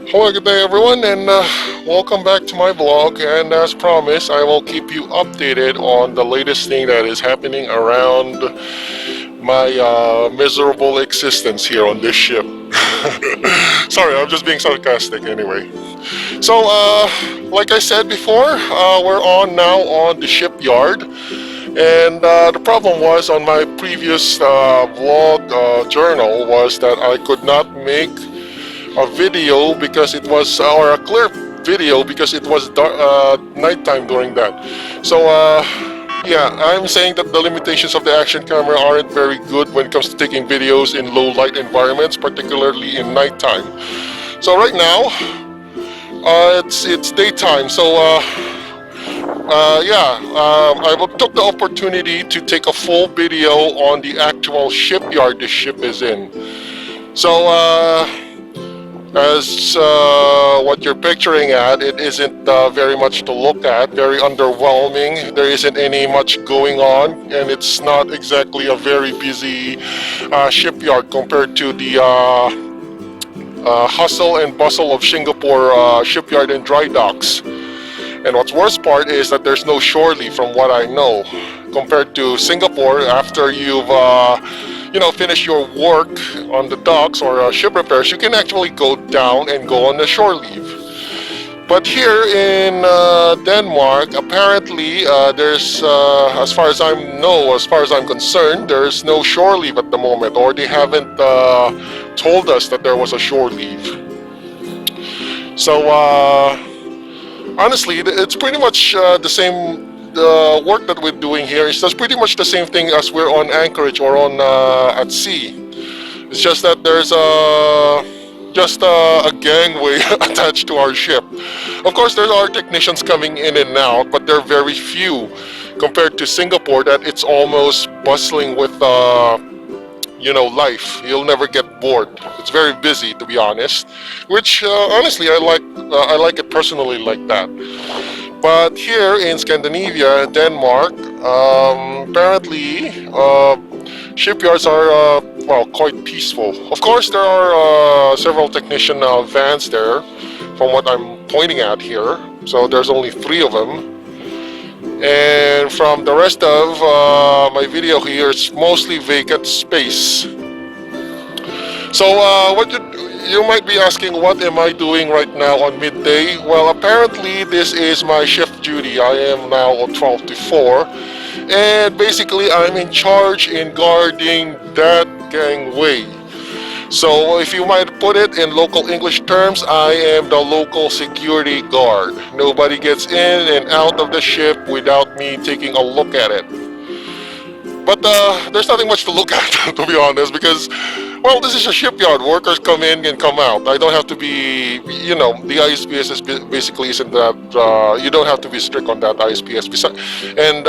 Hello, good day everyone, and welcome back to my vlog. And as promised, I will keep you updated on the latest thing that is happening around my miserable existence here on this ship. Sorry, I'm just being sarcastic anyway. So, like I said before, we're on now on the shipyard. And the problem was on my previous vlog journal was that I could not make a video because it was, or a clear video because it was nighttime during that. So yeah, I'm saying that the limitations of the action camera aren't very good when it comes to taking videos in low light environments, particularly in nighttime. So right now, it's daytime. So yeah, took the opportunity to take a full video on the actual shipyard the ship is in. So as what you're picturing at, it isn't very much to look at, very underwhelming. There isn't any much going on, and it's not exactly a very busy shipyard compared to the hustle and bustle of Singapore shipyard and dry docks. And what's worst part is that there's no shore leave from what I know. Compared to Singapore, after you've finished your work on the docks or ship repairs, you can actually go down and go on the shore leave. But here in Denmark, apparently there's, as far as I'm concerned, there's no shore leave at the moment, or they haven't told us that there was a shore leave. So honestly, it's pretty much the same. The work that we're doing here is just pretty much the same thing as we're on anchorage or on at sea. It's just that there's a gangway attached to our ship. Of course, there are technicians coming in and out, but they're very few compared to Singapore. That it's almost bustling with life. You'll never get bored. It's very busy, to be honest. Which honestly, I like. I like it personally like that. But here in Scandinavia, Denmark, apparently shipyards are quite peaceful. Of course, there are several technician vans there, from what I'm pointing at here. So there's only 3 of them. And from the rest of my video here, it's mostly vacant space. So you might be asking, what am I doing right now on midday? Well, apparently this is my shift duty. I am now on 12 to 4. And basically I'm in charge in guarding that gangway. So if you might put it in local English terms, I am the local security guard. Nobody gets in and out of the ship without me taking a look at it. But there's nothing much to look at, to be honest, because, well, this is a shipyard. Workers come in and come out. I don't have to be, the ISPS is basically isn't that, you don't have to be strict on that ISPS. And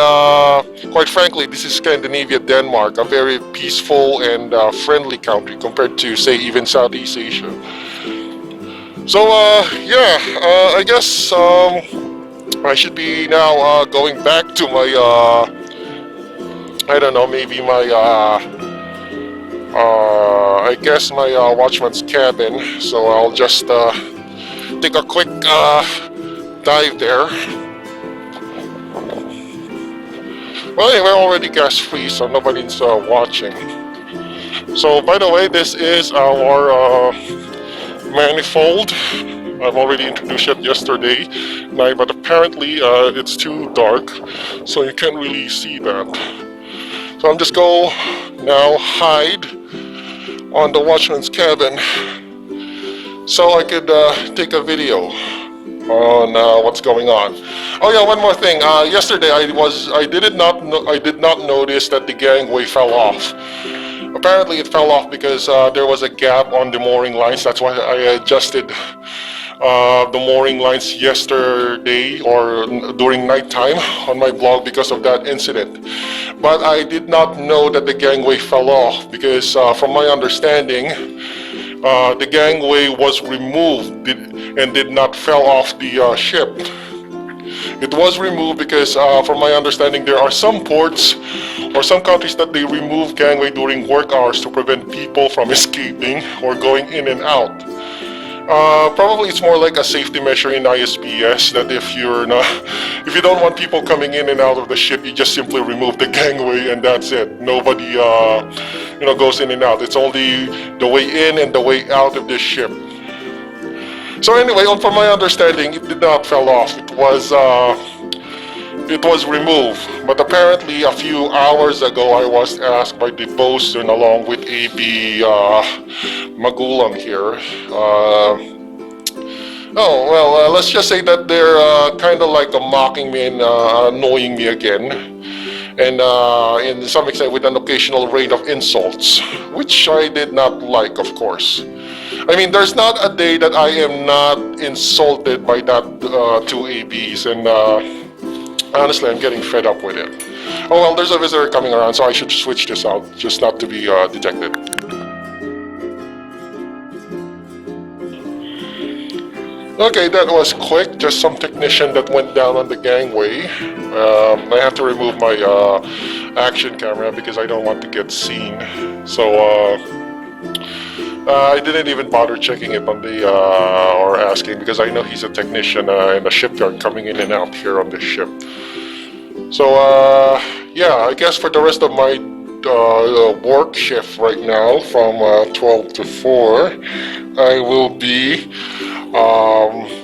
quite frankly, this is Scandinavia, Denmark, a very peaceful and friendly country compared to, say, even Southeast Asia. So, yeah, I guess I should be now going back to my, I don't know, maybe my, I guess my watchman's cabin. So I'll just take a quick dive there. Well, anyway, we're already gas free, so nobody's watching. So, by the way, this is our manifold. I've already introduced it yesterday night, but apparently it's too dark, so you can't really see that. So I'm just go now hide on the watchman's cabin so I could take a video on what's going on. Oh yeah, one more thing. Yesterday I did not notice that the gangway fell off. Apparently it fell off because there was a gap on the mooring lines. That's why I adjusted the mooring lines yesterday or during nighttime on my blog because of that incident. But I did not know that the gangway fell off because from my understanding, the gangway was removed and did not fell off the ship. It was removed because from my understanding, there are some ports or some countries that they remove gangway during work hours to prevent people from escaping or going in and out. Probably it's more like a safety measure in ISPS that if you don't want people coming in and out of the ship, you just simply remove the gangway and that's it. Nobody, goes in and out. It's only the way in and the way out of this ship. So anyway, from my understanding, it did not fall off. It was removed, but apparently a few hours ago I was asked by the bosun along with AB Magulang here. Let's just say that they're kind of like mocking me and annoying me again, and in some extent with an occasional rain of insults, which I did not like, of course. I mean, there's not a day that I am not insulted by that two ABs, and honestly, I'm getting fed up with it. Oh well, there's a visitor coming around, so I should switch this out, just not to be detected. Okay, that was quick. Just some technician that went down on the gangway. I have to remove my action camera because I don't want to get seen. So I didn't even bother checking it on the or asking because I know he's a technician in a shipyard coming in and out here on this ship. So yeah, I guess for the rest of my work shift right now from 12 to 4, I will be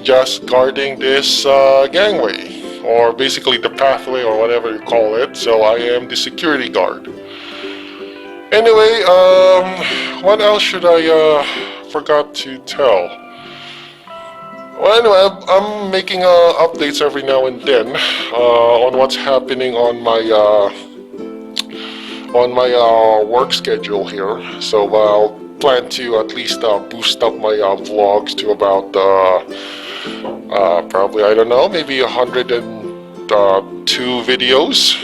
just guarding this gangway, or basically the pathway, or whatever you call it. So I am the security guard. Anyway, what else should I forgot to tell? Well, anyway, I'm making updates every now and then on what's happening on my work schedule here. So I'll plan to at least boost up my vlogs to about probably, I don't know, maybe 102 videos,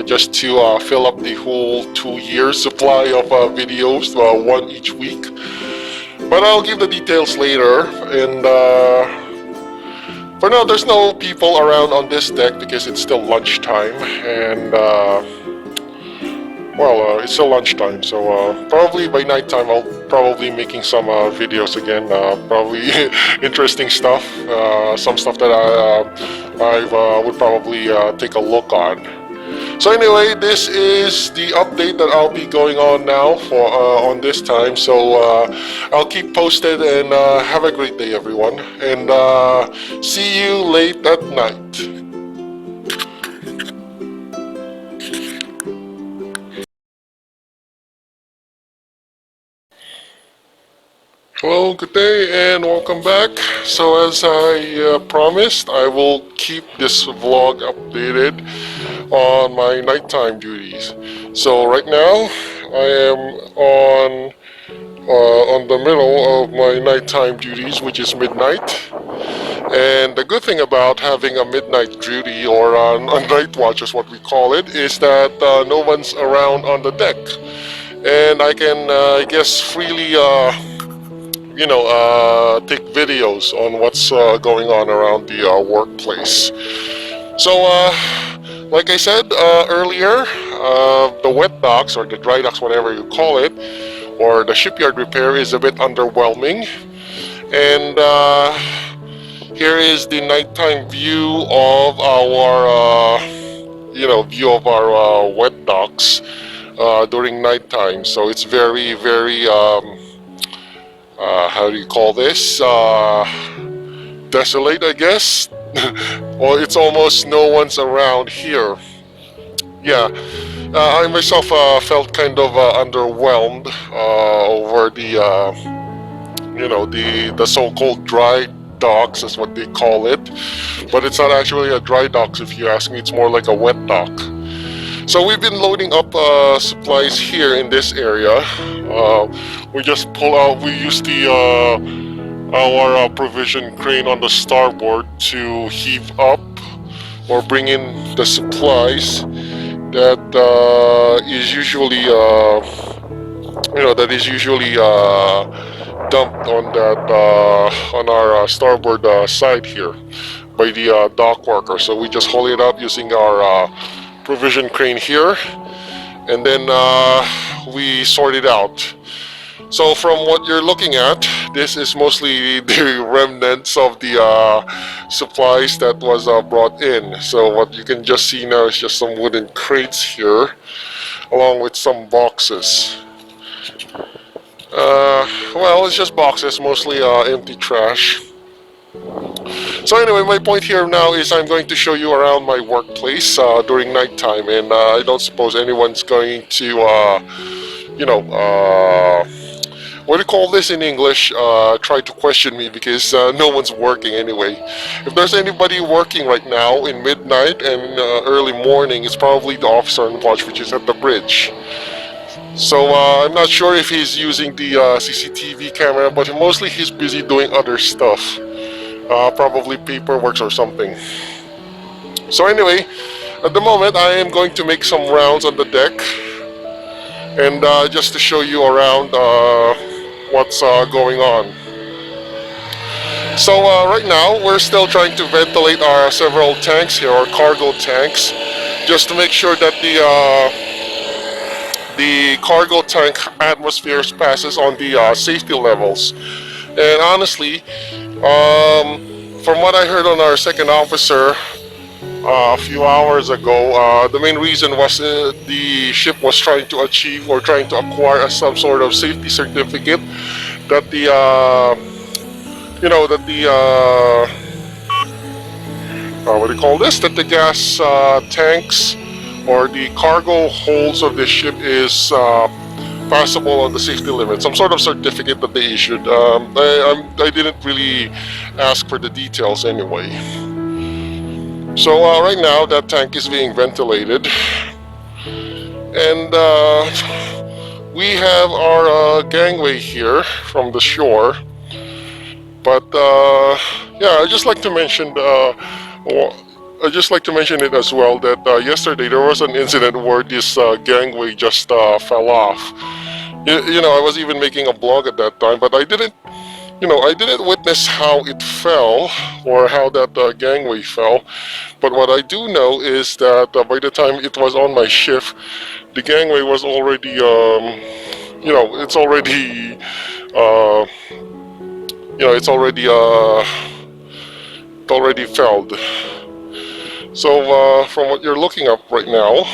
just to fill up the whole 2 years supply of videos, one each week. But I'll give the details later, and for now there's no people around on this deck because it's still lunchtime, and it's still lunchtime, so probably by nighttime I'll probably making some videos again, probably interesting stuff, some stuff that I would probably take a look on. So anyway, this is the update that I'll be going on now for on this time. So I'll keep posted, and have a great day, everyone, and see you late at night. Hello, good day, and welcome back. So as I promised, I will keep this vlog updated on my nighttime duties. So right now, I am on the middle of my nighttime duties, which is midnight. And the good thing about having a midnight duty, or a night watch is what we call it, is that no one's around on the deck. And I can, I guess, freely take videos on what's going on around the workplace. So, like I said earlier, the wet docks, or the dry docks, whatever you call it, or the shipyard repair is a bit underwhelming. And here is the nighttime view of our, wet docks during nighttime. So it's very, very how do you call this? Desolate, I guess. Well, it's almost no one's around here. Yeah, I myself felt kind of underwhelmed over the so-called dry docks, is what they call it. But it's not actually a dry dock, if you ask me. It's more like a wet dock. So we've been loading up supplies here in this area. We just pull out. We use our provision crane on the starboard to heave up or bring in the supplies that is usually dumped on on our starboard side here by the dock worker. So we just haul it up using our provision crane here, and then we sort it out. So from what you're looking at, This is mostly the remnants of the supplies that was brought in. So what you can just see now is just some wooden crates here, along with some boxes. Well, it's just boxes, mostly empty trash. So anyway, my point here now is I'm going to show you around my workplace during nighttime, and I don't suppose anyone's going to, what do you call this in English? Try to question me because no one's working anyway. If there's anybody working right now in midnight and early morning, it's probably the officer on watch, which is at the bridge. So I'm not sure if he's using the CCTV camera, but mostly he's busy doing other stuff. Probably paperwork or something. So anyway, at the moment I am going to make some rounds on the deck, and just to show you around what's going on. So right now we're still trying to ventilate our several tanks here, our cargo tanks, just to make sure that the cargo tank atmosphere passes on the safety levels. And honestly, from what I heard on our second officer a few hours ago, the main reason was the ship was trying to achieve or trying to acquire some sort of safety certificate that the what do you call this? That the gas tanks or the cargo holds of this ship is passable on the safety limit. Some sort of certificate that they issued. I didn't really ask for the details anyway. So right now that tank is being ventilated, and we have our gangway here from the shore. But yeah, I'd just like to mention it as well that yesterday there was an incident where this gangway just fell off. I was even making a blog at that time, but I didn't witness how it fell or how that gangway fell. But what I do know is that by the time it was on my shift, the gangway was already, it's already, it already felled. So from what you're looking up right now,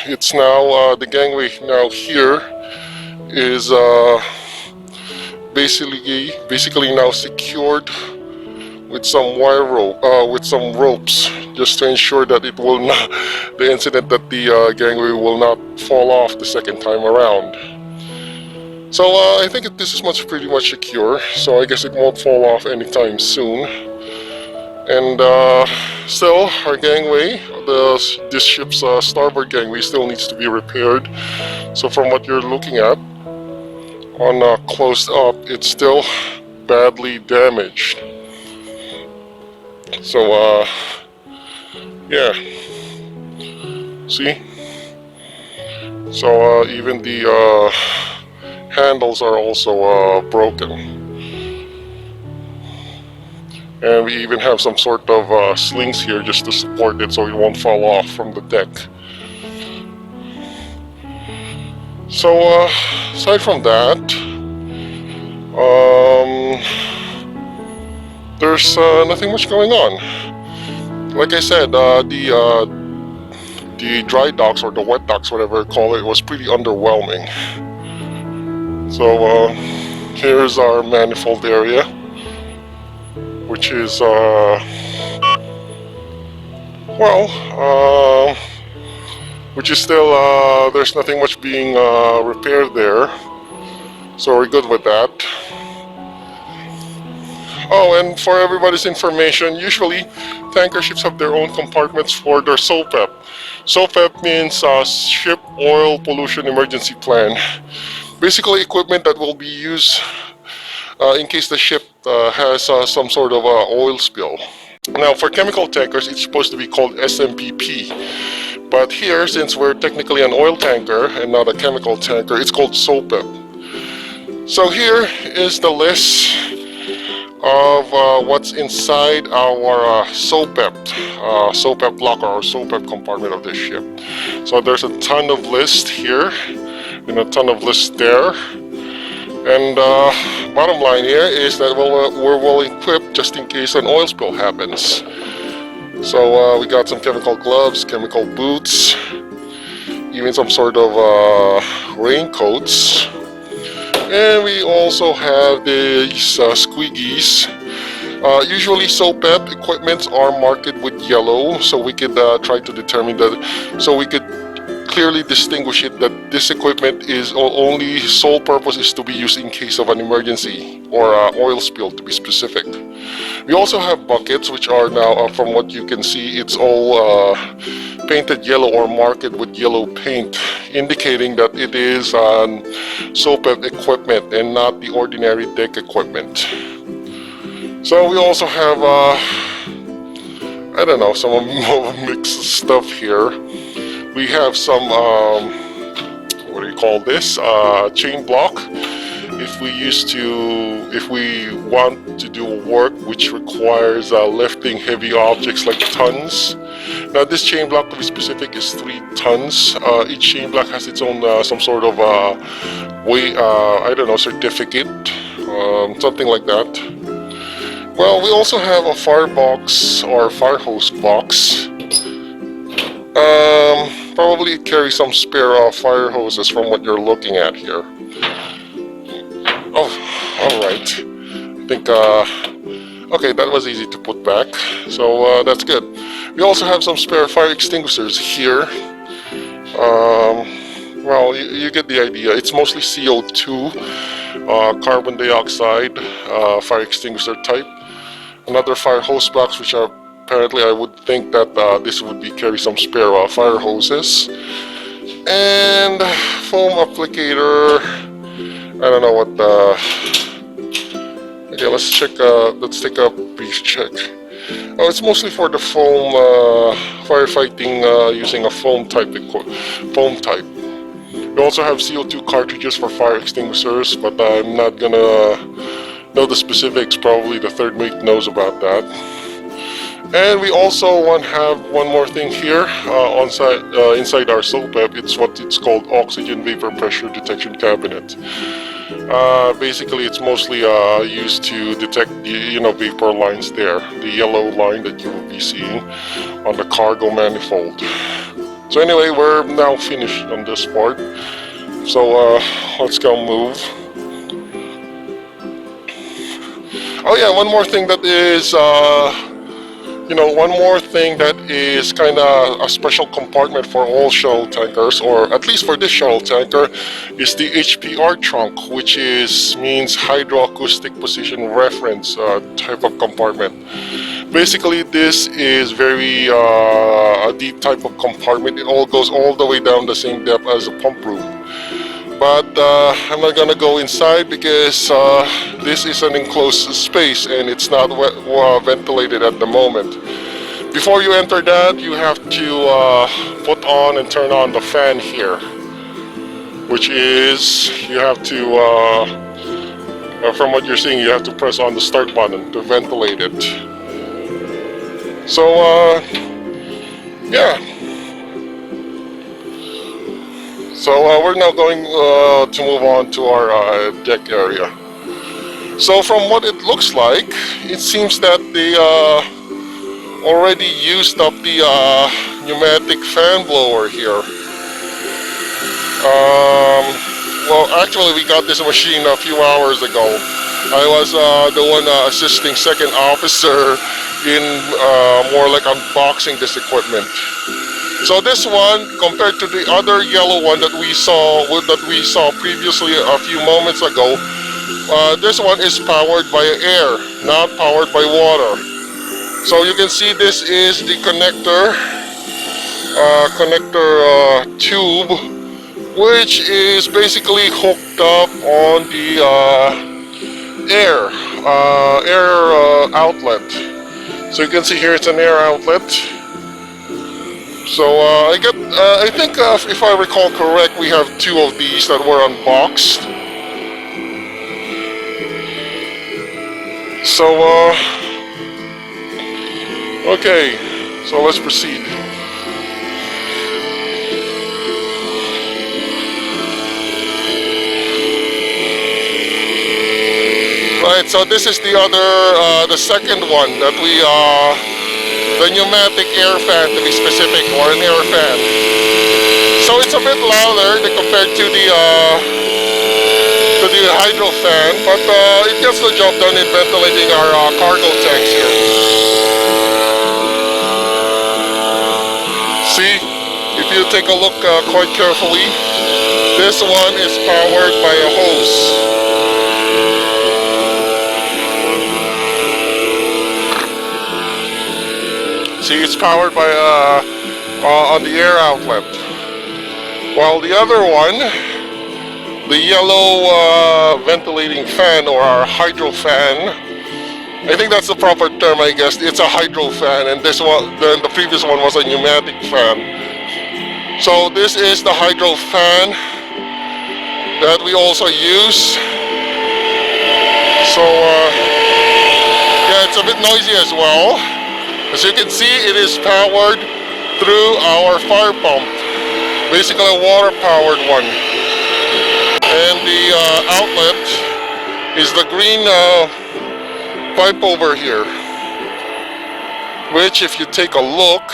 it's now the gangway now here is basically now secured with some wire rope, with some ropes, just to ensure that it will not, the incident that the gangway will not fall off the second time around. So I think this is pretty much secure, so I guess it won't fall off anytime soon. And still, our gangway, this ship's starboard gangway still needs to be repaired. So from what you're looking at, on closed up, it's still badly damaged. So yeah, see? So even the handles are also broken. And we even have some sort of slings here just to support it so it won't fall off from the deck. So aside from that, there's nothing much going on. Like I said, the dry docks or the wet docks, whatever you call it, was pretty underwhelming. So here's our manifold area, which is which is still there's nothing much being repaired there, so we're good with that. Oh, and for everybody's information, usually tanker ships have their own compartments for their SOPEP. SOPEP means Ship Oil Pollution Emergency Plan. Basically equipment that will be used in case the ship has some sort of oil spill. Now for chemical tankers, it's supposed to be called SMPP. But here, since we're technically an oil tanker and not a chemical tanker, it's called SOPEP. So here is the list of what's inside our SOPEP locker or SOPEP compartment of this ship. So there's a ton of lists here and a ton of lists there. And bottom line here is that we're well equipped just in case an oil spill happens. So we got some chemical gloves, chemical boots, even some sort of raincoats. And we also have these squeegees. Usually SOPEP equipments are marked with yellow, so we could try to determine that, so we could clearly distinguish it that this equipment is only sole purpose is to be used in case of an emergency or oil spill, to be specific. We also have buckets, which are now, from what you can see, it's all painted yellow or marked with yellow paint, indicating that it is SOPEP equipment and not the ordinary deck equipment. So we also have, I don't know, some mixed stuff here. We have some, what do you call this? Chain block. If we want to do work which requires lifting heavy objects like tons. Now this chain block, to be specific, is 3 tons. Each chain block has its own some sort of weight, I don't know, certificate, something like that. Well, we also have a fire box or fire hose box. Probably carry some spare fire hoses from what you're looking at here. Oh, alright. I think, okay, that was easy to put back. So, that's good. We also have some spare fire extinguishers here. Well, you get the idea. It's mostly CO2, carbon dioxide, fire extinguisher type. Another fire hose box, which are apparently I would think that this would carry some spare fire hoses. And foam applicator. I don't know what okay, let's check, let's take a brief check. Oh, it's mostly for the foam firefighting using a foam type. We also have CO2 cartridges for fire extinguishers, but I'm not gonna know the specifics. Probably the third mate knows about that. And we also have one more thing here inside our SOPEP. It's what it's called oxygen vapor pressure detection cabinet. Basically, it's mostly used to detect the vapor lines there, the yellow line that you will be seeing on the cargo manifold. So anyway, we're now finished on this part. So let's go move. Oh yeah, one more thing that is one more thing that is kind of a special compartment for all shuttle tankers, or at least for this shuttle tanker, is the HPR trunk, which means hydroacoustic position reference type of compartment. Basically, this is very a deep type of compartment. It all goes all the way down the same depth as a pump room. But I'm not gonna go inside because this is an enclosed space and it's not ventilated at the moment. Before you enter that, you have to put on and turn on the fan here, which is, you have to, from what you're seeing, you have to press on the start button to ventilate it. So, yeah. So we're now going to move on to our deck area. So from what it looks like, it seems that they already used up the pneumatic fan blower here. Well, actually we got this machine a few hours ago. I was the one assisting second officer in more like unboxing this equipment. So this one, compared to the other yellow one that we saw previously a few moments ago, this one is powered by air, not powered by water. So you can see this is the connector tube, which is basically hooked up on the air outlet. So you can see here it's an air outlet. So I think if I recall correct, we have 2 of these that were unboxed. So okay, so let's proceed. Alright, so this is the other, the second one that we, the pneumatic air fan to be specific, or an air fan. So it's a bit louder compared to the hydro fan, but it gets the job done in ventilating our cargo tanks here. See, if you take a look quite carefully, this one is powered by a hose. See, it's powered by on the air outlet. While the other one, the yellow ventilating fan, or our hydro fan, I think that's the proper term, I guess. It's a hydro fan, and this one, the previous one was a pneumatic fan. So this is the hydro fan that we also use. So yeah, it's a bit noisy as well. As you can see, it is powered through our fire pump, basically a water-powered one. And the outlet is the green pipe over here, which, if you take a look,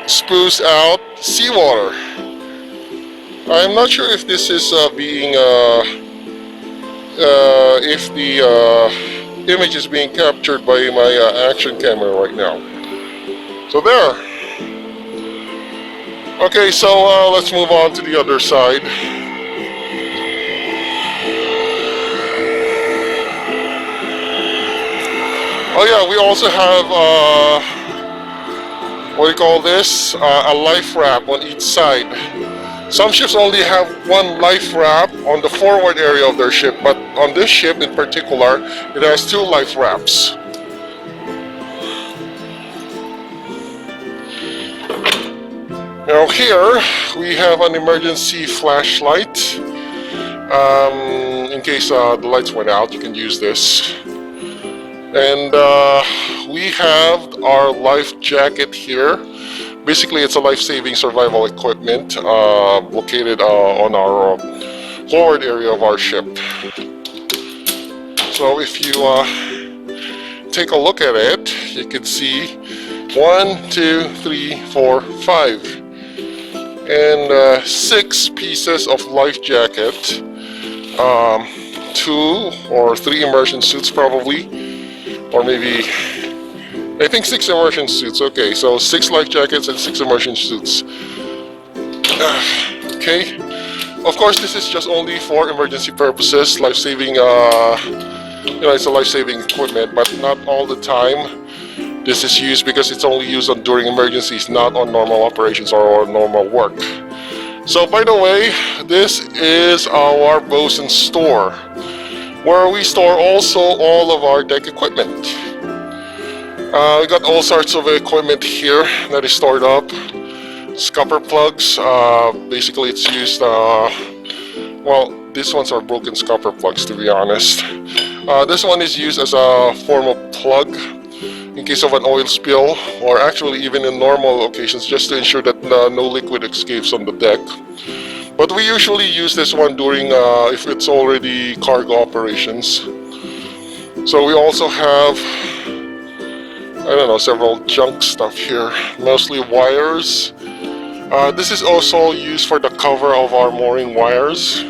spews out seawater. I'm not sure if this is if the image is being captured by my action camera right now. So there. Okay, so let's move on to the other side. Oh yeah, we also have what do you call this? A life wrap on each side. Some ships only have one life wrap on the forward area of their ship, but on this ship in particular, it has two life wraps. Now here, we have an emergency flashlight. In case the lights went out, you can use this. And we have our life jacket here. Basically, it's a life-saving survival equipment located on our forward area of our ship. So if you take a look at it, you can see 1, 2, 3, 4, 5, and 6 pieces of life jacket, 2 or 3 immersion suits probably, or maybe, I think 6 immersion suits. Okay, so 6 life jackets and 6 immersion suits. Okay, of course this is just only for emergency purposes, life-saving, it's a life-saving equipment, but not all the time. This is used because it's only used during emergencies, not on normal operations or normal work. So by the way, this is our bosun store, where we store also all of our deck equipment. We got all sorts of equipment here that is stored up. Scupper plugs, basically it's used, well, these ones are broken scupper plugs, to be honest. This one is used as a form of plug in case of an oil spill, or actually even in normal occasions, just to ensure that no liquid escapes on the deck. But we usually use this one during, if it's already cargo operations. So we also have, I don't know, several junk stuff here, mostly wires. This is also used for the cover of our mooring wires,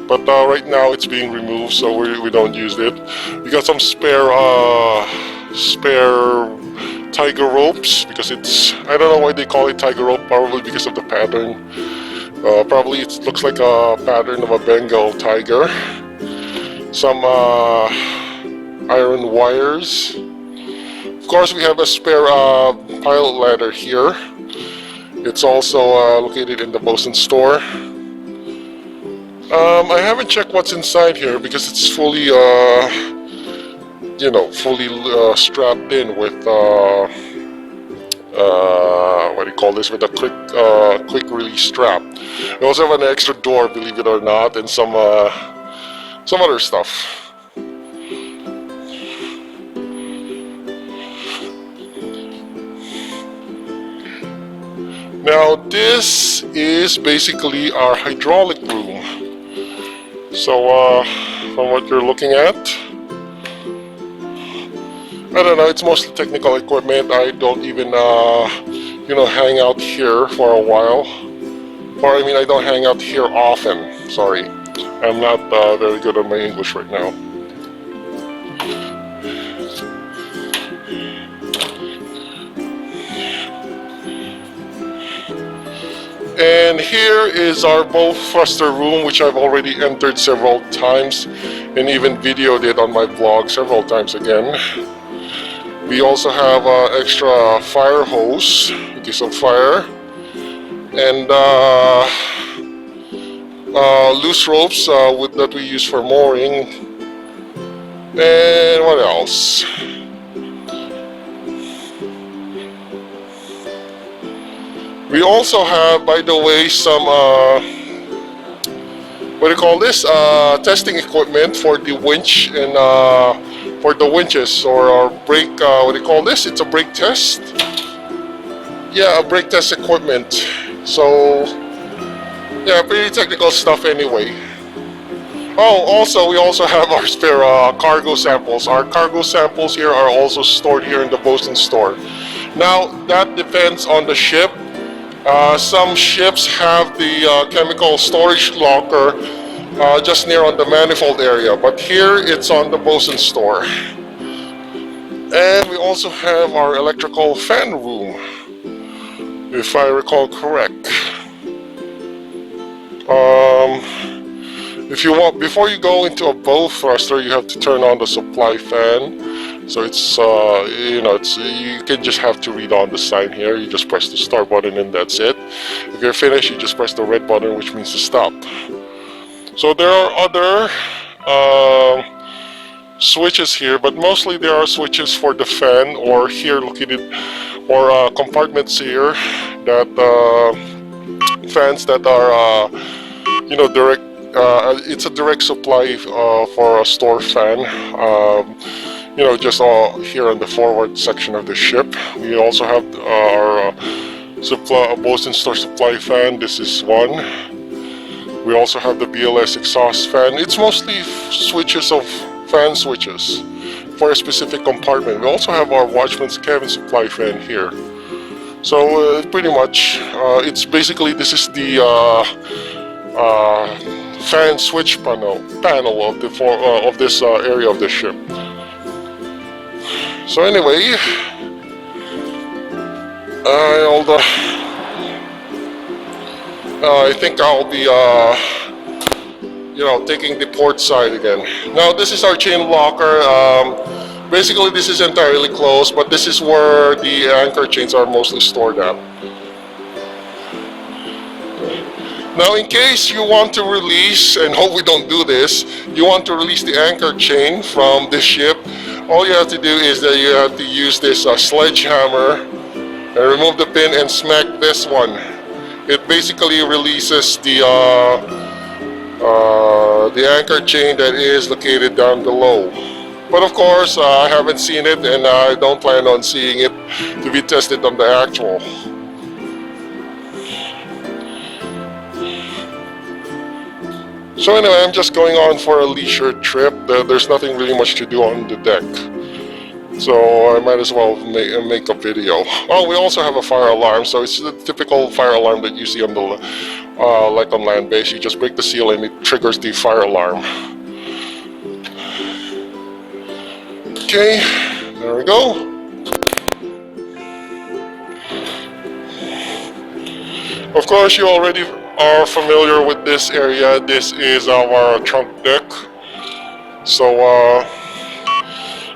but right now it's being removed, so we don't use it. We got some spare tiger ropes, because it's, I don't know why they call it tiger rope, probably because of the pattern. Probably it looks like a pattern of a Bengal tiger. Some iron wires. Of course, we have a spare pilot ladder here. It's also located in the bosun store. I haven't checked what's inside here because it's fully, fully strapped in with, what do you call this, with a quick release strap. We also have an extra door, believe it or not, and some other stuff. Now this is basically our hydraulic room. So from what you're looking at, I don't know, it's mostly technical equipment. I don't even, hang out here for a while. Or, I mean, I don't hang out here often. Sorry. I'm not very good at my English right now. And here is our bow thruster room, which I've already entered several times and even videoed it on my vlog several times again. We also have extra fire hose in case of fire, and loose ropes that we use for mooring. And what else? We also have, by the way, some what do you call this? Testing equipment for the winch and for the winches or brake. What do you call this? It's a brake test. Yeah, a brake test equipment. So yeah, pretty technical stuff anyway. Oh, also we also have our spare cargo samples. Our cargo samples here are also stored here in the bosun store. Now that depends on the ship. Some ships have the chemical storage locker just near on the manifold area, but here it's on the bosun store. And we also have our electrical fan room, if I recall correct. If you want, before you go into a bow thruster, you have to turn on the supply fan. So it's, you can just have to read on the sign here. You just press the start button and that's it. If you're finished, you just press the red button, which means to stop. So there are other switches here, but mostly there are switches for the fan, or here located, or compartments here that fans that are, direct. It's a direct supply for a store fan. Just here on the forward section of the ship. We also have our bosun store supply fan. This is one. We also have the BLS exhaust fan. It's mostly switches of fan switches for a specific compartment. We also have our watchman's cabin supply fan here. So pretty much, it's basically, this is the fan switch panel of the of this area of the ship. So anyway, I think I'll be taking the port side again. Now this is our chain locker. Basically this is entirely closed, but this is where the anchor chains are mostly stored at. Now in case you want to release, and hope we don't do this, you want to release the anchor chain from the ship, all you have to do is that you have to use this sledgehammer and remove the pin and smack this one. It basically releases the anchor chain that is located down below. But of course, I haven't seen it and I don't plan on seeing it to be tested on the actual. So anyway, I'm just going on for a leisure trip. There's nothing really much to do on the deck. So I might as well make a video. Oh, we also have a fire alarm. So it's the typical fire alarm that you see on the, like on land base. You just break the seal and it triggers the fire alarm. Okay, there we go. Of course, you already are familiar with this area. This is our trunk deck. So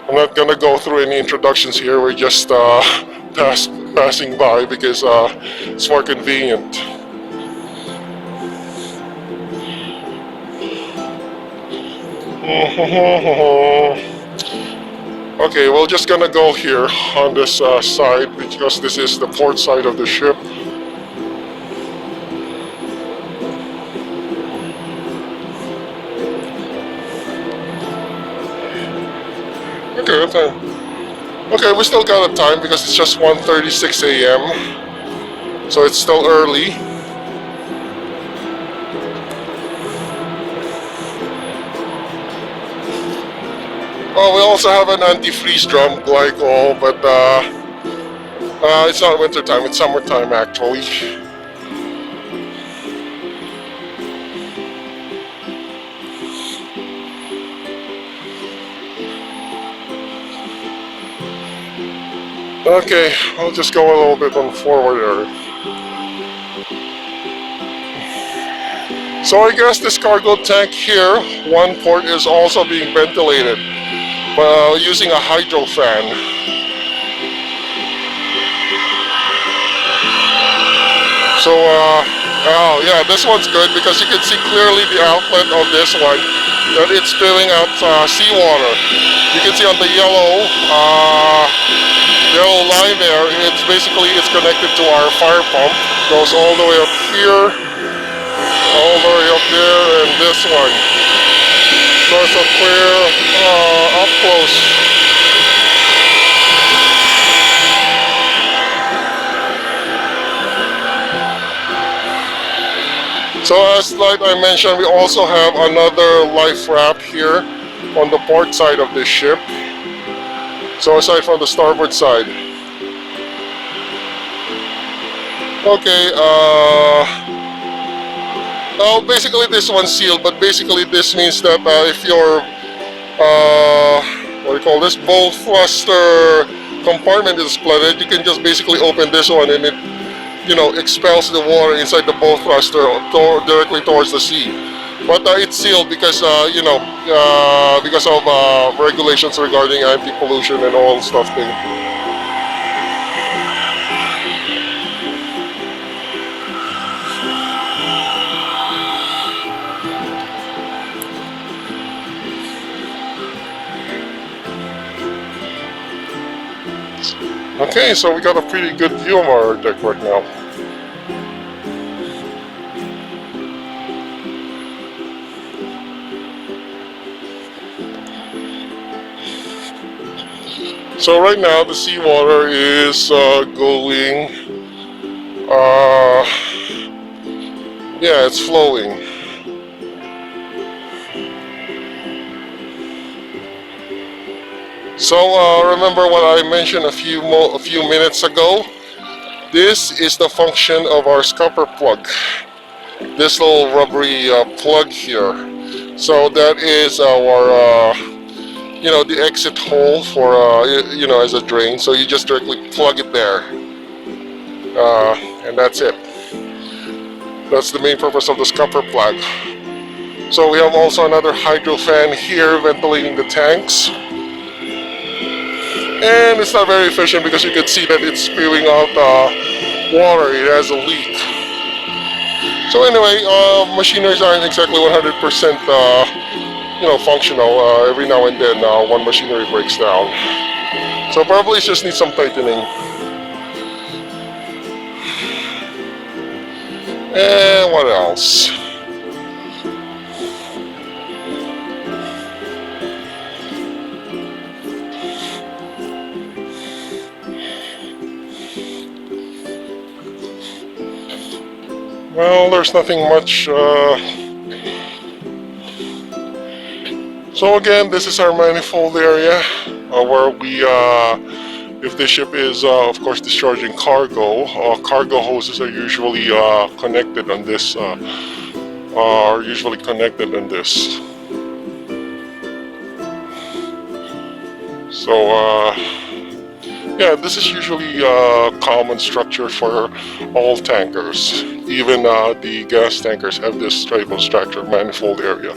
I'm not gonna go through any introductions here. We're just passing by because it's more convenient. Okay, we're just gonna go here on this side because this is the port side of the ship. Okay, we still got a time because it's just 1:36 a.m. So it's still early. Well, we also have an antifreeze drum glycol, but it's not winter time, it's summertime actually. Okay, I'll just go a little bit on forward there. So I guess this cargo tank here, one port is also being ventilated using a hydro fan. So, oh yeah, this one's good because you can see clearly the outlet of this one, that it's spilling out seawater. You can see on the yellow line there, it's connected to our fire pump. Goes all the way up here, all the way up there, and this one. Nice and clear, up close. So as like I mentioned, we also have another life raft here on the port side of this ship. So aside from the starboard side. Okay, well, basically this one's sealed, but basically this means that if your what do you call this, bow thruster compartment is flooded, you can just basically open this one and it, you know, expels the water inside the bow thruster directly towards the sea. But it's sealed because because of regulations regarding anti-pollution and all stuff thing. Okay, so we got a pretty good view of our deck right now. So right now the seawater is going, yeah, it's flowing. So remember what I mentioned a few minutes ago? This is the function of our scupper plug. This little rubbery plug here. So that is our, the exit hole for, as a drain. So you just directly plug it there. And that's it. That's the main purpose of the scupper plug. So we have also another hydro fan here ventilating the tanks. And it's not very efficient because you can see that it's spewing out water. It has a leak. So anyway, machineries aren't exactly 100% functional. Every now and then one machinery breaks down. So probably just needs some tightening. And what else? Well, there's nothing much. So again, this is our manifold area where we, if the ship is, of course, discharging cargo, cargo hoses are usually connected on this. So yeah, this is usually a common structure for all tankers. Even the gas tankers have this type of structure, manifold area.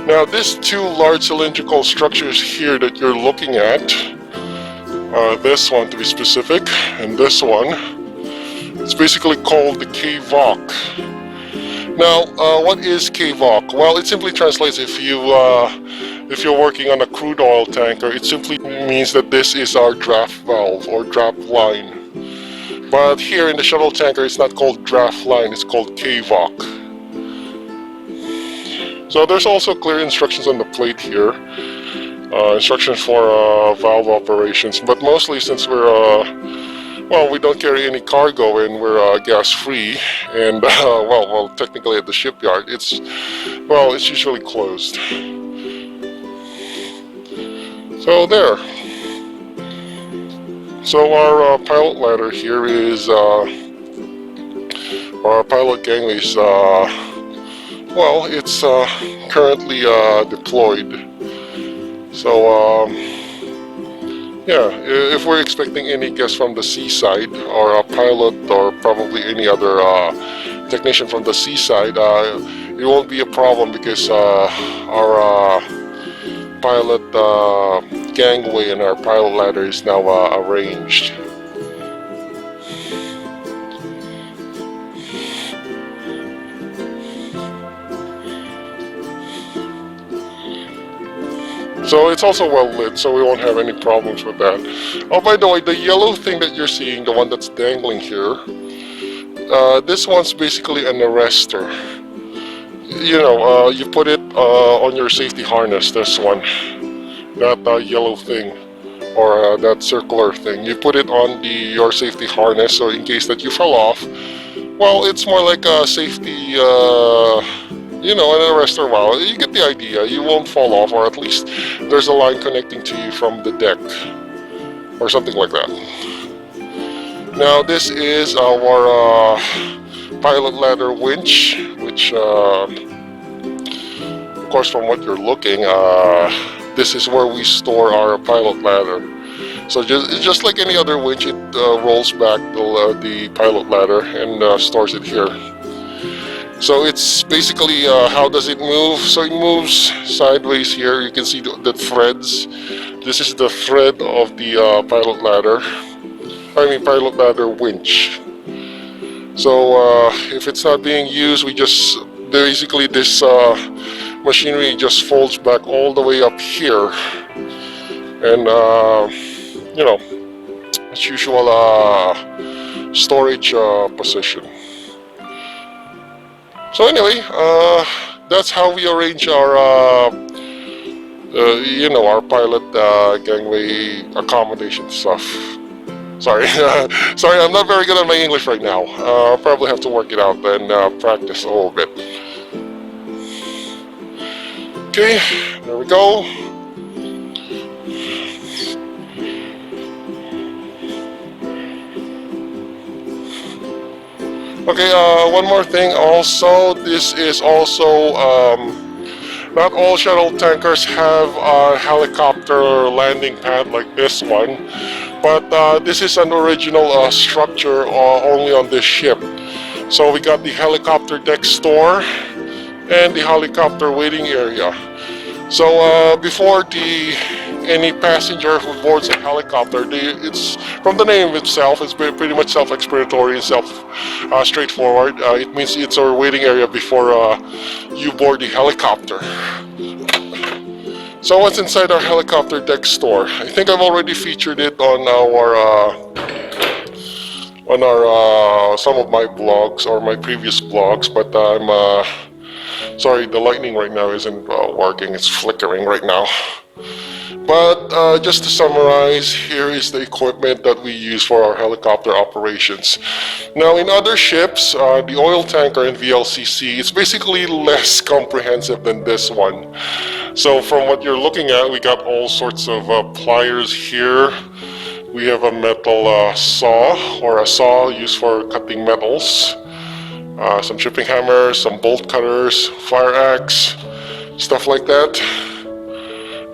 Now, these two large cylindrical structures here that you're looking at, this one to be specific, and this one, it's basically called the KVOC. Now, what is KVOC? Well, it simply translates, if you're working on a crude oil tanker, it simply means that this is our draft valve or draft line. But here in the shuttle tanker, it's not called draft line, it's called KVOC. So there's also clear instructions on the plate here, instructions for valve operations. But mostly, since we're we don't carry any cargo and we're gas free, and well, technically at the shipyard, it's usually closed. So there. So our pilot ladder here is, our pilot gangway is, well, it's currently deployed. So yeah, if we're expecting any guests from the seaside, or a pilot, or probably any other technician from the seaside, it won't be a problem because our pilot gangway and our pilot ladder is now arranged. So it's also well lit, so we won't have any problems with that. Oh, by the way, the yellow thing that you're seeing, the one that's dangling here, this one's basically an arrestor. You know, you put it on your safety harness, this one, that yellow thing, or that circular thing. You put it on your safety harness, so in case that you fell off, well, it's more like a safety, you know, an arrestor. Well, you get the idea. You won't fall off, or at least there's a line connecting to you from the deck, or something like that. Now, this is our pilot ladder winch, which, of course, from what you're looking, this is where we store our pilot ladder. So just like any other winch, it rolls back the pilot ladder and stores it here. So it's basically, how does it move? So it moves sideways here. You can see the threads. This is the thread of the pilot ladder. I mean pilot ladder winch. So if it's not being used, we just basically this machinery just folds back all the way up here, and you know, as usual, storage position. So anyway, that's how we arrange our, you know, our pilot gangway accommodation stuff. Sorry, sorry, I'm not very good at my English right now. I'll probably have to work it out and practice a little bit. Okay, there we go. Okay, one more thing also, this is also, not all shuttle tankers have a helicopter landing pad like this one, but this is an original structure only on this ship. So we got the helicopter deck store and the helicopter waiting area. So before any passenger who boards a helicopter, it's from the name itself, it's pretty much self-explanatory and straightforward. It means it's our waiting area before you board the helicopter. So what's inside our helicopter deck store? I think I've already featured it on some of my blogs or my previous blogs, but I'm sorry, the lightning right now isn't working. It's flickering right now. But just to summarize, here is the equipment that we use for our helicopter operations. Now, in other ships, the oil tanker and VLCC, it's basically less comprehensive than this one. So from what you're looking at, we got all sorts of pliers here. We have a metal saw, or a saw used for cutting metals. Some chipping hammers, some bolt cutters, fire axe, stuff like that.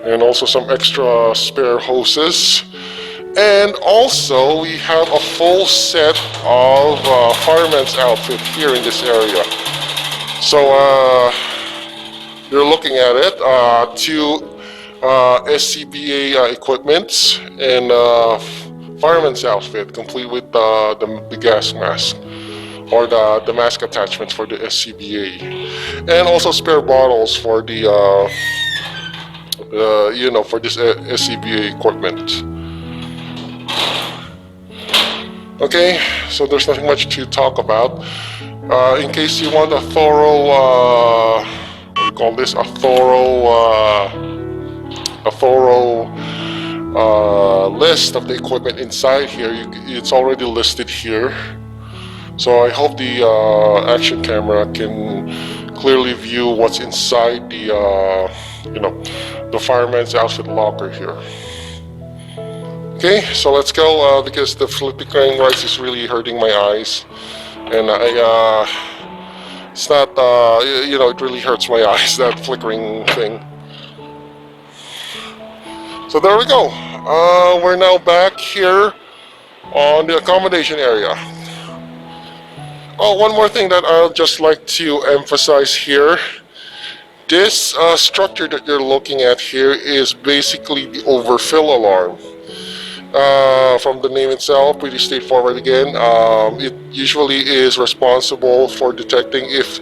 And also some extra spare hoses. And also we have a full set of fireman's outfit here in this area. So you're looking at it, two SCBA equipments and fireman's outfit complete with the gas mask, or the mask attachments for the SCBA, and also spare bottles for the you know, for this SCBA equipment. Okay, so there's nothing much to talk about. In case you want a thorough, what do you call this? A thorough list of the equipment inside here. It's already listed here. So I hope the action camera can clearly view what's inside the the fireman's outfit locker here. Okay, so let's go because the flickering lights is really hurting my eyes, and it's not it really hurts my eyes, that flickering thing. So there we go. We're now back here on the accommodation area. Oh, one more thing that I'll just like to emphasize here. This structure that you're looking at here is basically the overfill alarm. From the name itself, pretty straightforward again. It usually is responsible for detecting if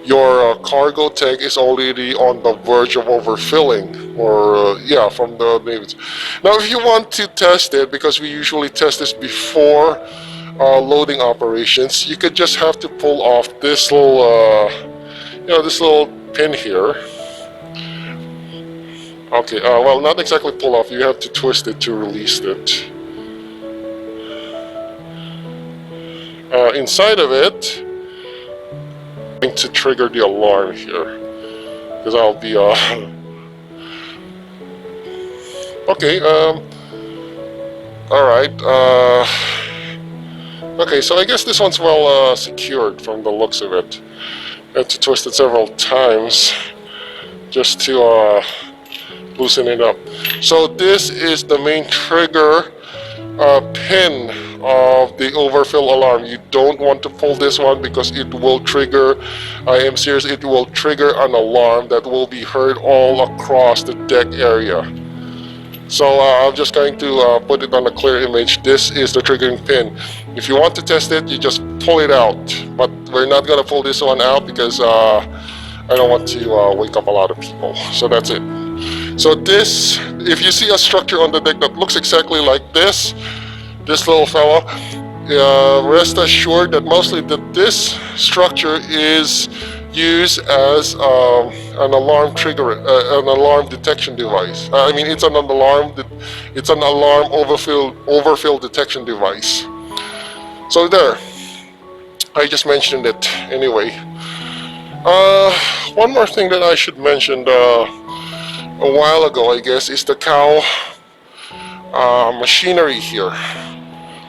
your cargo tank is already on the verge of overfilling, or yeah, from the name. Now, if you want to test it, because we usually test this before loading operations, you could just have to pull off this little, this little pin here. Okay, well, not exactly pull off, you have to twist it to release it. Inside of it, I'm going to trigger the alarm here, because I'll be, okay, alright, okay, so I guess this one's well secured from the looks of it. I have to twist it several times just to loosen it up. So this is the main trigger pin of the overfill alarm. You don't want to pull this one because it will trigger, I am serious, it will trigger an alarm that will be heard all across the deck area. So I'm just going to put it on a clear image. This is the triggering pin. If you want to test it, you just pull it out. But we're not going to pull this one out because I don't want to wake up a lot of people. So that's it. So this, if you see a structure on the deck that looks exactly like this little fella, rest assured that mostly this structure is used as an alarm trigger, an alarm detection device. I mean, it's an alarm overfill detection device. So there, I just mentioned it anyway. One more thing that I should mention a while ago, I guess, is the cow machinery here,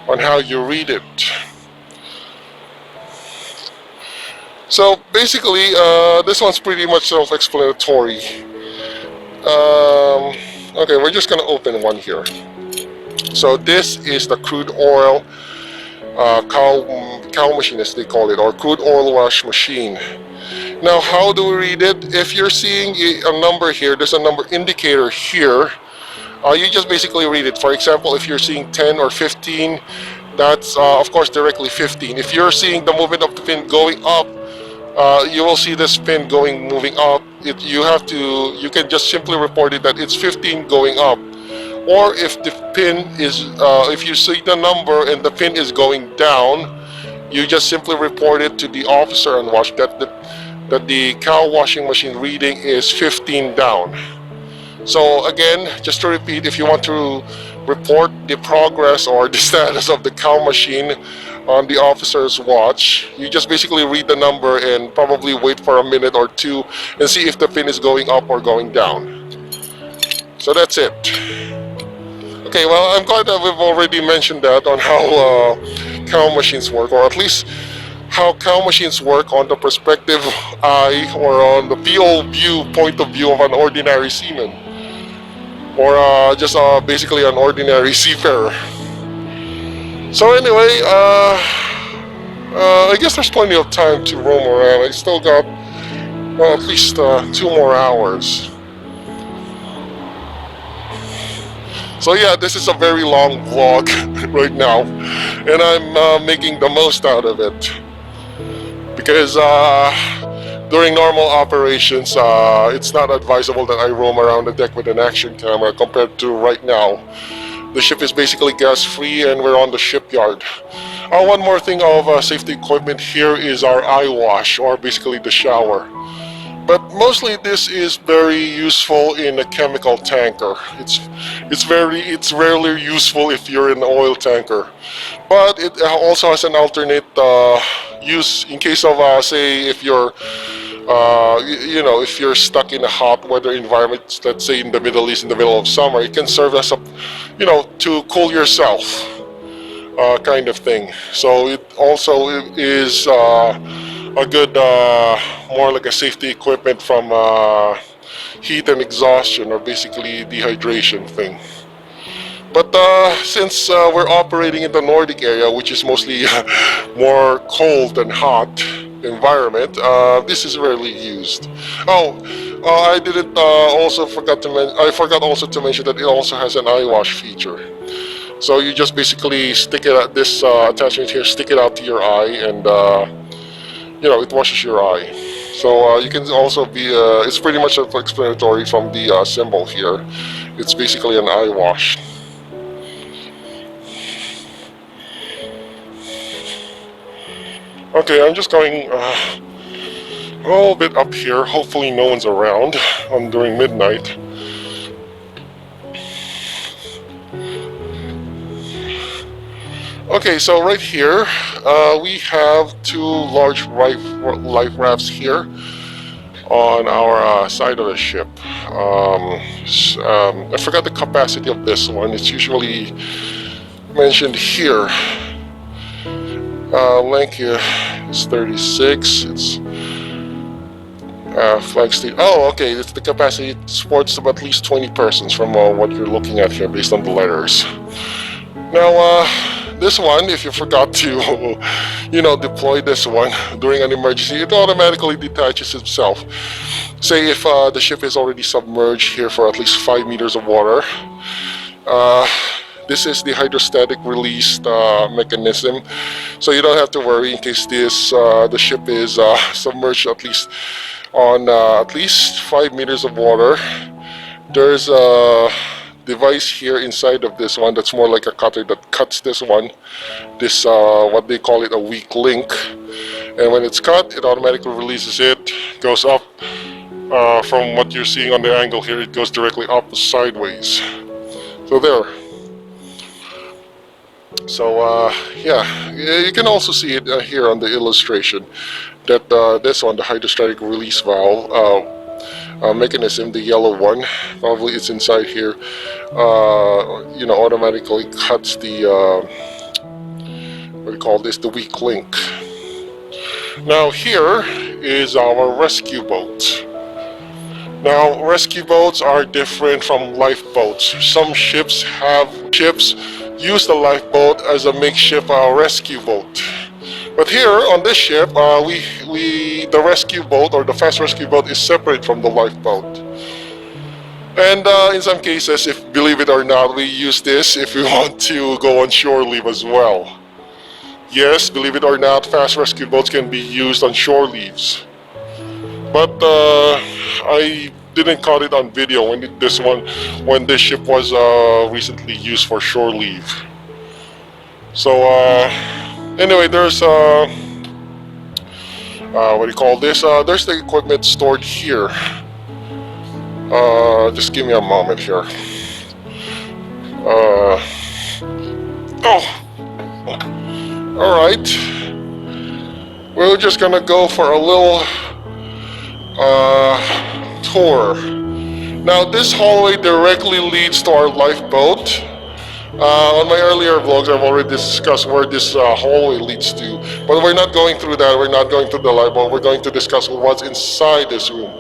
on how you read it. So basically, this one's pretty much self-explanatory. Okay, we're just gonna open one here. So this is the crude oil cow machine, as they call it, or crude oil wash machine. Now, how do we read it? If you're seeing a number here, there's a number indicator here. You just basically read it. For example, if you're seeing 10 or 15, that's of course directly 15. If you're seeing the movement of the pin going up, you will see this pin moving up. You can just simply report it that it's 15 going up. Or if the pin is, if you see the number and the pin is going down, you just simply report it to the officer and watch that the cow washing machine reading is 15 down. So again, just to repeat, if you want to report the progress or the status of the cow machine on the officer's watch, you just basically read the number and probably wait for a minute or two and see if the pin is going up or going down. So that's it. Okay, well, I'm glad that we've already mentioned that on how cow machines work, or at least how cow machines work on the perspective eye, or on the POV point of view of an ordinary seaman, or just basically an ordinary seafarer. So anyway, I guess there's plenty of time to roam around. I still got at least 2 more hours. So yeah, this is a very long vlog right now, and I'm making the most out of it. Because during normal operations, it's not advisable that I roam around the deck with an action camera compared to right now. The ship is basically gas-free and we're on the shipyard. One more thing of safety equipment here is our eye wash, or basically the shower. But mostly this is very useful in a chemical tanker. It's rarely useful if you're in an oil tanker. But it also has an alternate use in case of, say, if you're You know, if you're stuck in a hot weather environment, let's say in the Middle East in the middle of summer, it can serve as a, you know, to cool yourself, kind of thing. So it also is a good, more like a safety equipment from heat and exhaustion, or basically dehydration thing. But since we're operating in the Nordic area, which is mostly more cold and hot environment, this is rarely used. Oh, I didn't also forgot to I forgot also to mention that it also has an eye wash feature. So you just basically stick it at this attachment here, stick it out to your eye, and you know, it washes your eye. So you can also be, it's pretty much self-explanatory from the symbol here. It's basically an eye wash. Okay, I'm just going a little bit up here. Hopefully no one's around during midnight. Okay, so right here we have two large life rafts here on our side of the ship. I forgot the capacity of this one. It's usually mentioned here. Length here is 36. It's flag state. Oh, okay. It's the capacity. It supports at least 20 persons from what you're looking at here, based on the letters. Now, this one, if you forgot to, you know, deploy this one during an emergency, it automatically detaches itself. Say if the ship is already submerged here for at least 5 meters of water. This is the hydrostatic release mechanism, so you don't have to worry in case the ship is submerged at least on at least 5 meters of water. There's a device here inside of this one that's more like a cutter that cuts this one, this what they call it, a weak link, and when it's cut, it automatically releases it, goes up. From what you're seeing on the angle here, it goes directly up sideways. So there. So yeah, you can also see it here on the illustration that this one, the hydrostatic release valve mechanism, the yellow one, probably it's inside here, you know, automatically cuts the what do you call this, the weak link. Now here is our rescue boat. Now, rescue boats are different from lifeboats. Some ships use the lifeboat as a makeshift rescue boat. But here on this ship, the rescue boat, or the fast rescue boat, is separate from the lifeboat. And in some cases, if believe it or not, we use this if we want to go on shore leave as well. Yes, believe it or not, fast rescue boats can be used on shore leaves. But I didn't caught it on video when this ship was recently used for shore leave. So anyway, there's what do you call this? There's the equipment stored here. Just give me a moment here. Oh, all right. We're just gonna go for a little tour. Now this hallway directly leads to our lifeboat. On my earlier vlogs, I've already discussed where this hallway leads to, but we're not going through that. We're not going through the lifeboat. We're going to discuss what's inside this room.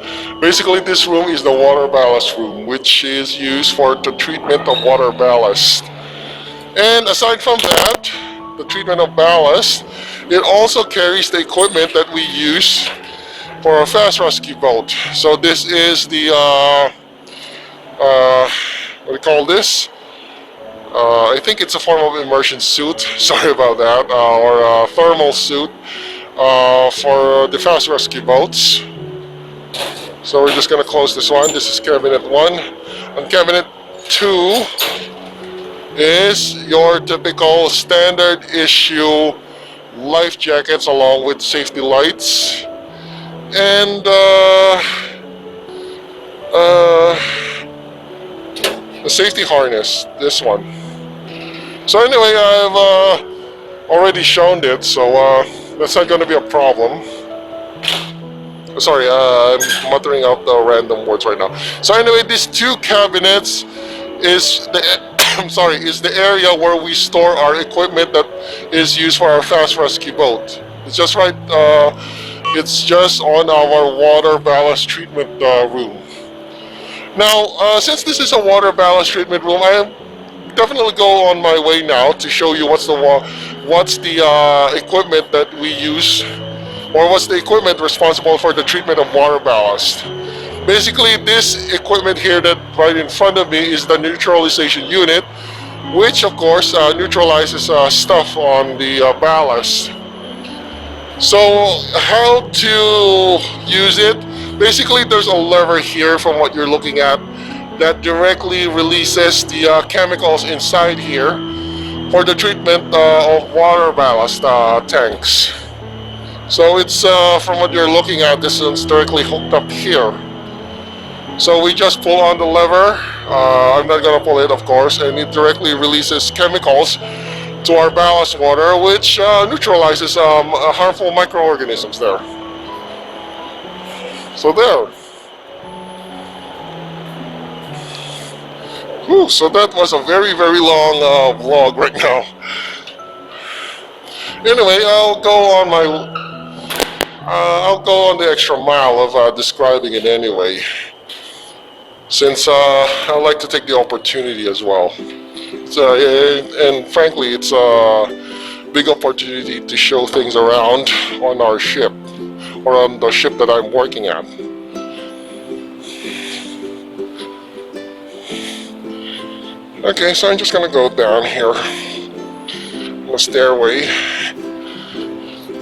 Basically, this room is the water ballast room, which is used for the treatment of water ballast. And aside from that, the treatment of ballast, it also carries the equipment that we use for a fast rescue boat. So this is the what do you call this? I think it's a form of immersion suit. Sorry about that, or a thermal suit for the fast rescue boats. So we're just gonna close this one. This is cabinet 1. On cabinet 2 is your typical standard issue life jackets along with safety lights. And the safety harness, this one. So anyway, I've already shown it, so that's not going to be a problem. Sorry, I'm muttering out the random words right now. So anyway, these two cabinets is the I'm sorry, is the area where we store our equipment that is used for our fast rescue boat. It's just right. It's just on our water ballast treatment room. Now, since this is a water ballast treatment room, I definitely go on my way now to show you what's the equipment that we use, or what's the equipment responsible for the treatment of water ballast. Basically, this equipment here that right in front of me is the neutralization unit, which of course neutralizes stuff on the ballast. So how to use it? Basically, there's a lever here from what you're looking at that directly releases the chemicals inside here for the treatment of water ballast tanks. So it's from what you're looking at, this is directly hooked up here. So we just pull on the lever. I'm not gonna pull it, of course, and it directly releases chemicals to our ballast water, which neutralizes harmful microorganisms there. So there. Whew, so that was a very, very long vlog right now. Anyway, I'll go on the extra mile of describing it anyway, since I like to take the opportunity as well. And frankly, it's a big opportunity to show things around on our ship, or on the ship that I'm working at. Okay, so I'm just gonna go down here on the stairway.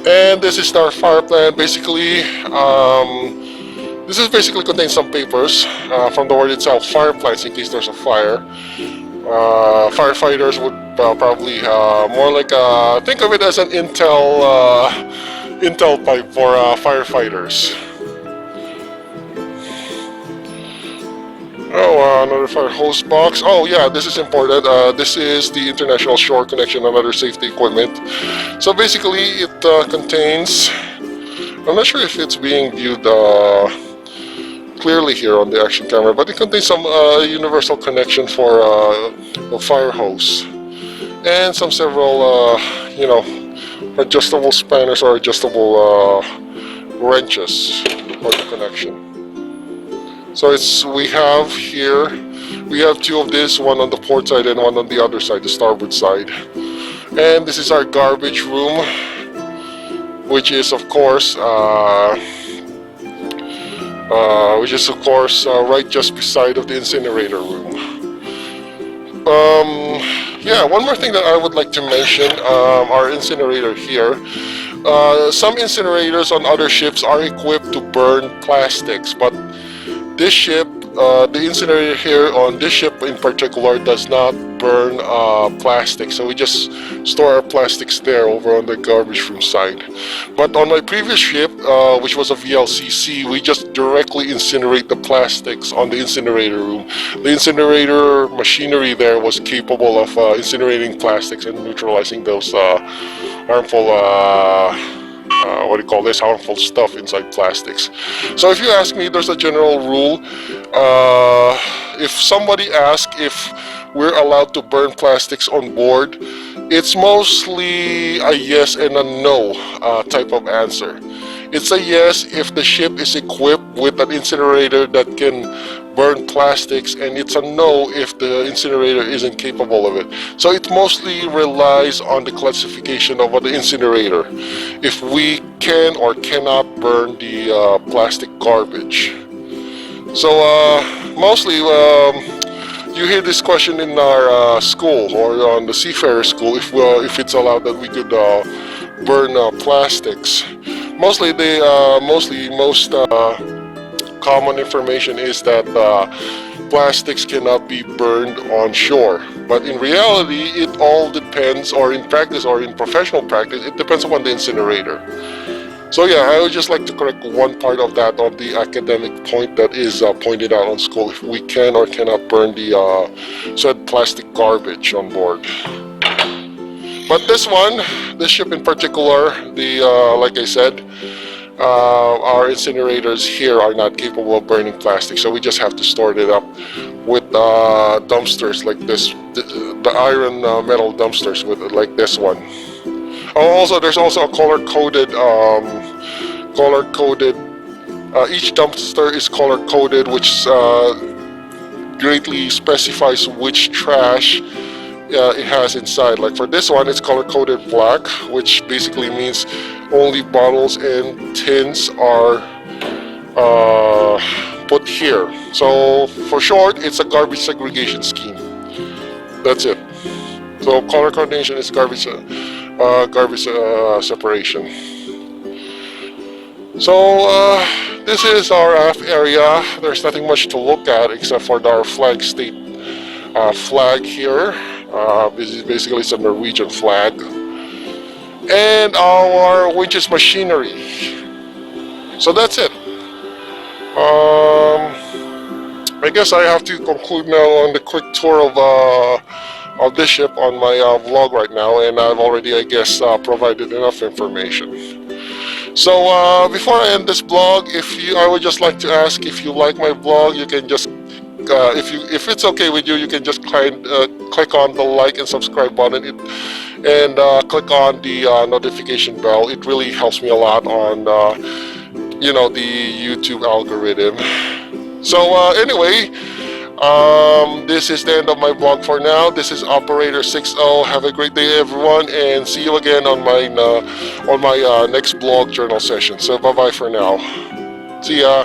And this is our fire plan. Basically, this is basically contains some papers from the word itself, fire plans, in case there's a fire. Firefighters would probably more like think of it as an intel pipe for firefighters. Oh, another fire hose box. Oh yeah, this is important. This is the international shore connection and other safety equipment. So basically it contains, I'm not sure if it's being viewed clearly here on the action camera, but it contains some universal connection for a fire hose, and some several adjustable spanners or adjustable wrenches for the connection. So we have two of this, one on the port side and one on the other side, the starboard side. And this is our garbage room, which is of course right just beside of the incinerator room. Yeah, one more thing that I would like to mention, our incinerator here. Some incinerators on other ships are equipped to burn plastics, but this ship, the incinerator here on this ship in particular, does not burn plastic. So we just store our plastics there over on the garbage room side. But on my previous ship, which was a VLCC, we just directly incinerate the plastics on the incinerator room. The incinerator machinery there was capable of incinerating plastics and neutralizing those harmful harmful stuff inside plastics. So if you ask me, there's a general rule. If somebody asks if we're allowed to burn plastics on board, it's mostly a yes and a no type of answer. It's a yes if the ship is equipped with an incinerator that can burn plastics, and it's a no if the incinerator isn't capable of it. So it mostly relies on the classification of the incinerator, if we can or cannot burn the plastic garbage. So mostly you hear this question in our school or on the seafarer school, if it's allowed that we could burn plastics. Mostly most common information is that plastics cannot be burned on shore. But in reality, it all depends, or in practice or in professional practice, it depends upon the incinerator. So yeah, I would just like to correct one part of that on the academic point that is pointed out on school, if we can or cannot burn the said plastic garbage on board. But this ship in particular, like I said, our incinerators here are not capable of burning plastic, so we just have to store it up with dumpsters like this, the iron metal dumpsters with like this one. Oh, also there's also a color coded. Each dumpster is color coded, which greatly specifies which trash it has inside. Like for this one, it's color coded black, which basically means only bottles and tins are put here. So for short, it's a garbage segregation scheme. That's it. So color coordination is garbage separation. So this is our aft area. There's nothing much to look at except for our flag state flag here. This is basically it's a Norwegian flag. And our winches machinery. So that's it. I guess I have to conclude now on the quick tour of this ship on my vlog right now, and I've already, I guess, provided enough information. So before I end this blog, I would just like to ask if you like my vlog, you can just if it's okay with you, you can just click on the like and subscribe button and click on the notification bell. It really helps me a lot on the YouTube algorithm. So anyway, this is the end of my vlog for now. This is Operator 60. Have a great day, everyone, and see you again on my next blog journal session. So bye bye for now. See ya.